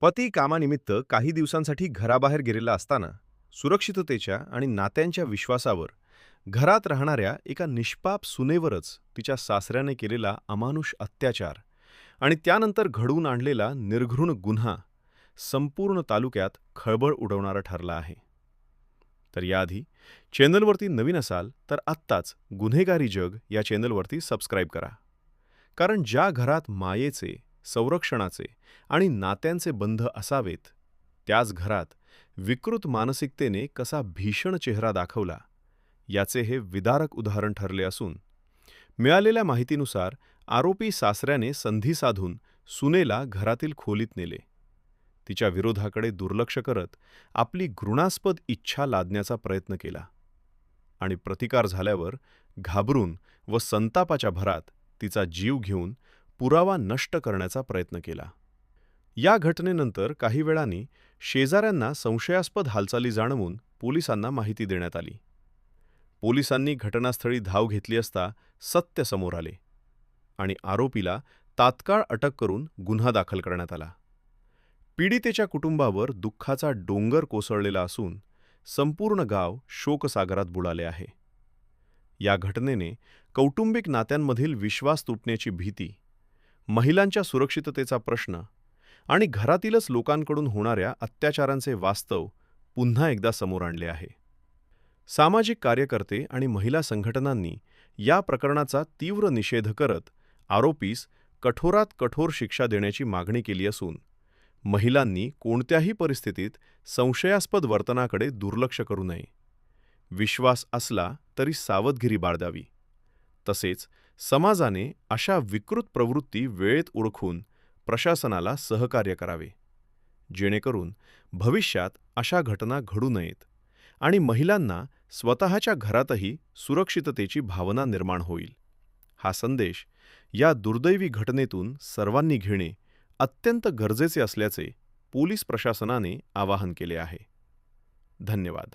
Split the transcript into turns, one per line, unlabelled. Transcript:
पती कामानिमित्त काही दिवसांसाठी घराबाहेर गेलेला असताना सुरक्षिततेच्या आणि नात्यांच्या विश्वासावर घरात राहणाऱ्या एका निष्पाप सुनेवरच तिच्या सासऱ्याने केलेला अमानुष अत्याचार आणि त्यानंतर घडवून आणलेला निर्घृण गुन्हा संपूर्ण तालुक्यात खळबळ उडवणारा ठरला आहे. तर याआधी चॅनलवरती नवीन असाल तर आत्ताच गुन्हेगारी जग या चॅनलवरती सबस्क्राईब करा. कारण ज्या घरात मायेचे, संरक्षणाचे आणि नात्यांचे बंध असावेत, त्याच घरात विकृत मानसिकतेने कसा भीषण चेहरा दाखवला, याचे हे विदारक उदाहरण ठरले असून मिळालेल्या माहितीनुसार आरोपी सासऱ्याने संधी साधून सुनेला घरातील खोलीत नेले. तिच्या विरोधाकडे दुर्लक्ष करत आपली घृणास्पद इच्छा लादण्याचा प्रयत्न केला आणि प्रतिकार झाल्यावर घाबरून व संतापाच्या भरात तिचा जीव घेऊन पुरावा नष्ट करण्याचा प्रयत्न केला. या घटनेनंतर काही वेळांनी शेजाऱ्यांना संशयास्पद हालचाली जाणवून पोलिसांना माहिती देण्यात आली. पोलिसांनी घटनास्थळी धाव घेतली असता सत्य समोर आले आणि आरोपीला तात्काळ अटक करून गुन्हा दाखल करण्यात आला. पीडितेच्या कुटुंबावर दुःखाचा डोंगर कोसळलेला असून संपूर्ण गाव शोकसागरात बुडाले आहे. या घटनेने कौटुंबिक नात्यांमधील विश्वास तुटण्याची भीती, महिलांच्या सुरक्षिततेचा प्रश्न आणि घरातीलच लोकांकडून होणाऱ्या अत्याचारांचे वास्तव पुन्हा एकदा समोर आणले आहे. सामाजिक कार्यकर्ते आणि महिला संघटनांनी या प्रकरणाचा तीव्र निषेध करत आरोपीस कठोरात कठोर शिक्षा देण्याची मागणी केली असून महिलांनी कोणत्याही परिस्थितीत संशयास्पद वर्तनाकडे दुर्लक्ष करू नये. विश्वास असला तरी सावधगिरी बाळगावी. तसेच समाजाने अशा विकृत प्रवृत्ती वेळेत ओळखून प्रशासनाला सहकार्य करावे, जेणेकरून भविष्यात अशा घटना घडू नयेत आणि महिलांना स्वतःच्या घरातही सुरक्षिततेची भावना निर्माण होईल. हा संदेश या दुर्दैवी घटनेतून सर्वांनी घेणे अत्यंत गरजेचे असल्याचे पोलीस प्रशासनाने आवाहन केले आहे. धन्यवाद.